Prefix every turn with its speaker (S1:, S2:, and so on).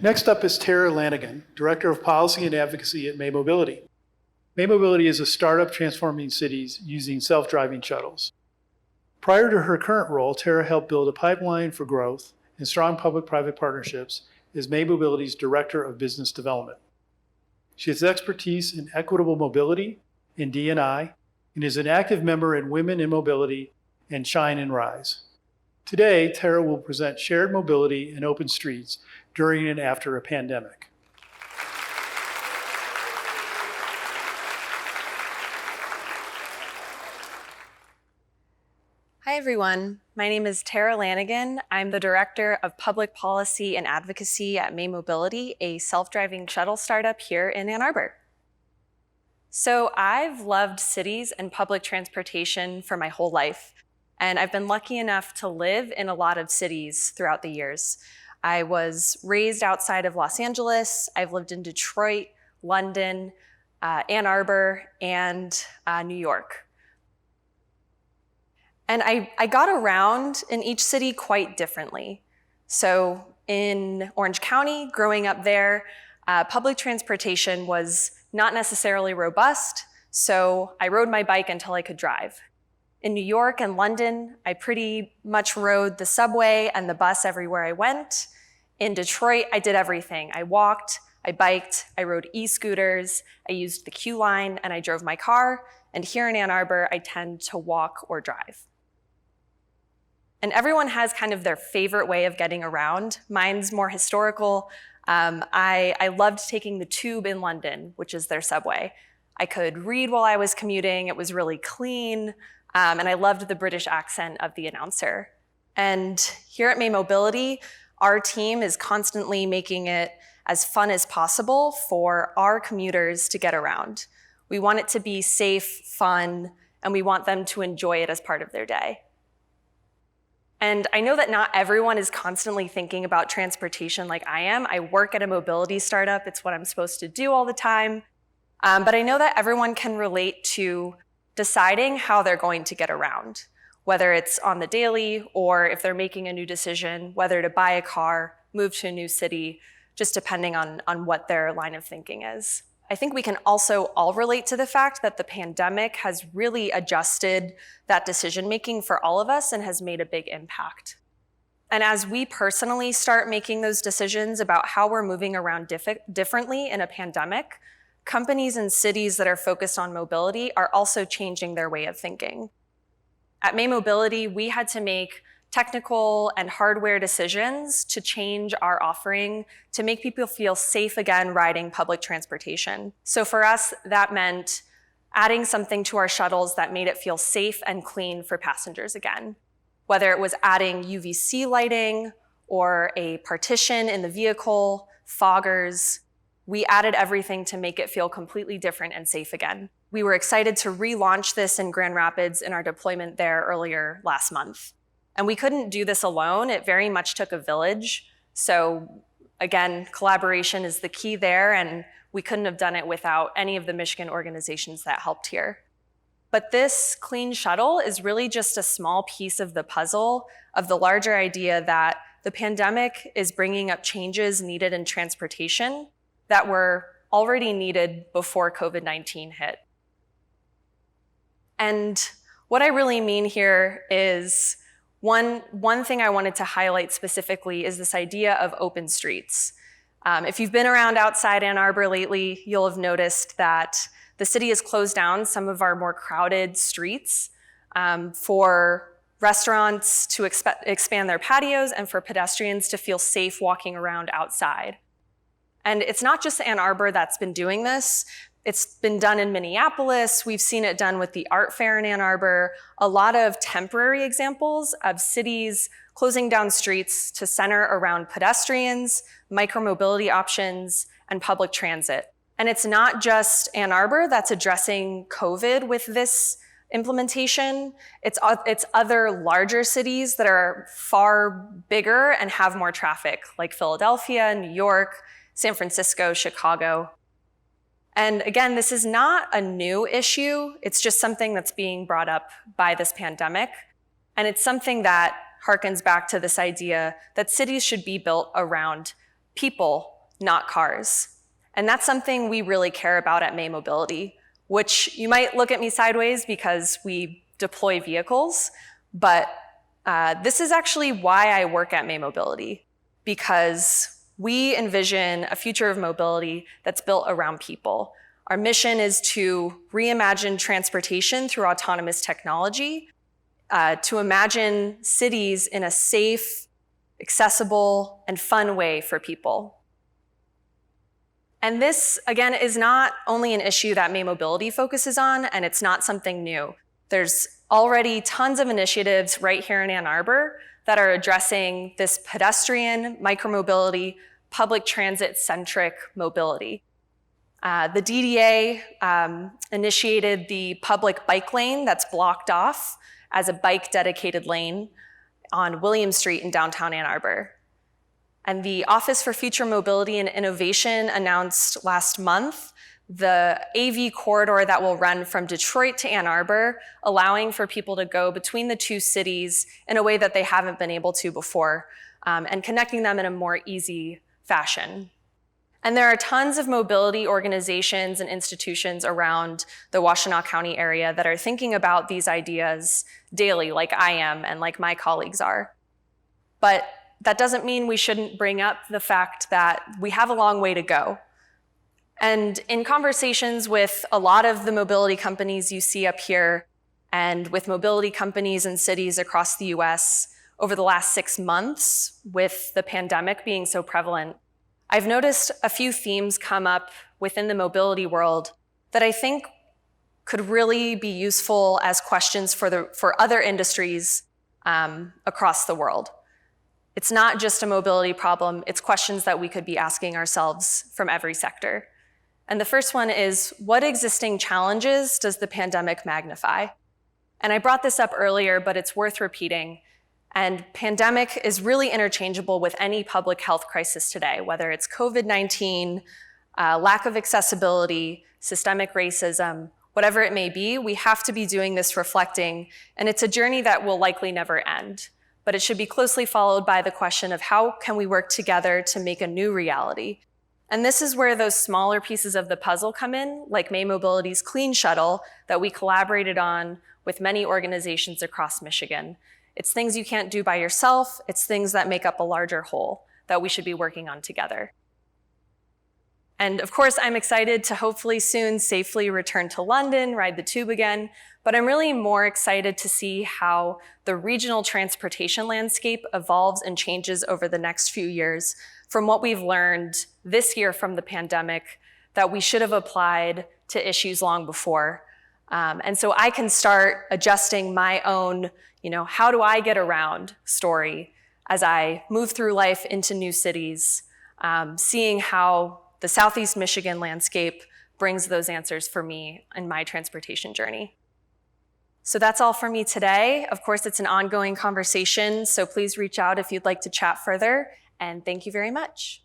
S1: Next up is Tara Lanigan, Director of Policy and Advocacy at May Mobility. May Mobility is a startup transforming cities using self-driving shuttles. Prior to her current role, Tara helped build a pipeline for growth and strong public-private partnerships as May Mobility's Director of Business Development. She has expertise in equitable mobility and D&I and is an active member in Women in Mobility and Shine and Rise. Today, Tara will present shared mobility and open streets during and after a pandemic.
S2: Hi everyone, my name is Tara Lanigan. I'm the Director of Public Policy and Advocacy at May Mobility, a self-driving shuttle startup here in Ann Arbor. So I've loved cities and public transportation for my whole life, and I've been lucky enough to live in a lot of cities throughout the years. I was raised outside of Los Angeles. I've lived in Detroit, London, Ann Arbor, and New York. And I got around in each city quite differently. So in Orange County, growing up there, public transportation was not necessarily robust, so I rode my bike until I could drive. In New York and London, I pretty much rode the subway and the bus everywhere I went. In Detroit, I did everything. I walked, I biked, I rode e-scooters, I used the Q line, and I drove my car. And here in Ann Arbor, I tend to walk or drive. And everyone has kind of their favorite way of getting around. Mine's more historical. I loved taking the tube in London, which is their subway. I could read while I was commuting. It was really clean. And I loved the British accent of the announcer. And here at May Mobility, our team is constantly making it as fun as possible for our commuters to get around. We want it to be safe, fun, and we want them to enjoy it as part of their day. And I know that not everyone is constantly thinking about transportation like I am. I work at a mobility startup. It's what I'm supposed to do all the time. But I know that everyone can relate to deciding how they're going to get around, whether it's on the daily or if they're making a new decision, whether to buy a car, move to a new city, just depending on what their line of thinking is. I think we can also all relate to the fact that the pandemic has really adjusted that decision-making for all of us and has made a big impact. And as we personally start making those decisions about how we're moving around differently in a pandemic, companies and cities that are focused on mobility are also changing their way of thinking. At May Mobility, we had to make technical and hardware decisions to change our offering to make people feel safe again riding public transportation. So for us, that meant adding something to our shuttles that made it feel safe and clean for passengers again. Whether it was adding UVC lighting or a partition in the vehicle, foggers, we added everything to make it feel completely different and safe again. We were excited to relaunch this in Grand Rapids in our deployment there earlier last month. And we couldn't do this alone. It very much took a village. So again, collaboration is the key there, and we couldn't have done it without any of the Michigan organizations that helped here. But this clean shuttle is really just a small piece of the puzzle of the larger idea that the pandemic is bringing up changes needed in transportation that were already needed before COVID-19 hit. And what I really mean here is one thing I wanted to highlight specifically is this idea of open streets. If you've been around outside Ann Arbor lately, you'll have noticed that the city has closed down some of our more crowded streets for restaurants to expand their patios and for pedestrians to feel safe walking around outside. And it's not just Ann Arbor that's been doing this. It's been done in Minneapolis. We've seen it done with the art fair in Ann Arbor. A lot of temporary examples of cities closing down streets to center around pedestrians, micromobility options, and public transit. And it's not just Ann Arbor that's addressing COVID with this implementation. It's other larger cities that are far bigger and have more traffic, like Philadelphia, New York, San Francisco, Chicago. And again, this is not a new issue. It's just something that's being brought up by this pandemic. And it's something that harkens back to this idea that cities should be built around people, not cars. And that's something we really care about at May Mobility, which you might look at me sideways because we deploy vehicles, but this is actually why I work at May Mobility, because we envision a future of mobility that's built around people. Our mission is to reimagine transportation through autonomous technology, to imagine cities in a safe, accessible, and fun way for people. And this, again, is not only an issue that May Mobility focuses on, and it's not something new. There's already tons of initiatives right here in Ann Arbor that are addressing this pedestrian, micromobility, public transit-centric mobility. The DDA initiated the public bike lane that's blocked off as a bike-dedicated lane on William Street in downtown Ann Arbor. And the Office for Future Mobility and Innovation announced last month the AV corridor that will run from Detroit to Ann Arbor, allowing for people to go between the two cities in a way that they haven't been able to before, and connecting them in a more easy fashion. And there are tons of mobility organizations and institutions around the Washtenaw County area that are thinking about these ideas daily, like I am and like my colleagues are. But that doesn't mean we shouldn't bring up the fact that we have a long way to go. And in conversations with a lot of the mobility companies you see up here, and with mobility companies in cities across the US over the last 6 months, with the pandemic being so prevalent, I've noticed a few themes come up within the mobility world that I think could really be useful as questions for other industries across the world. It's not just a mobility problem, it's questions that we could be asking ourselves from every sector. And the first one is, what existing challenges does the pandemic magnify? And I brought this up earlier, but it's worth repeating. And pandemic is really interchangeable with any public health crisis today, whether it's COVID-19, lack of accessibility, systemic racism, whatever it may be. We have to be doing this reflecting, and it's a journey that will likely never end. But it should be closely followed by the question of how can we work together to make a new reality? And this is where those smaller pieces of the puzzle come in, like May Mobility's Clean Shuttle that we collaborated on with many organizations across Michigan. It's things you can't do by yourself. It's things that make up a larger whole that we should be working on together. And of course, I'm excited to hopefully soon safely return to London, ride the tube again, but I'm really more excited to see how the regional transportation landscape evolves and changes over the next few years from what we've learned this year from the pandemic that we should have applied to issues long before. And so I can start adjusting my own, how do I get around story as I move through life into new cities, seeing how the Southeast Michigan landscape brings those answers for me in my transportation journey. So that's all for me today. Of course, it's an ongoing conversation, so please reach out if you'd like to chat further, and thank you very much.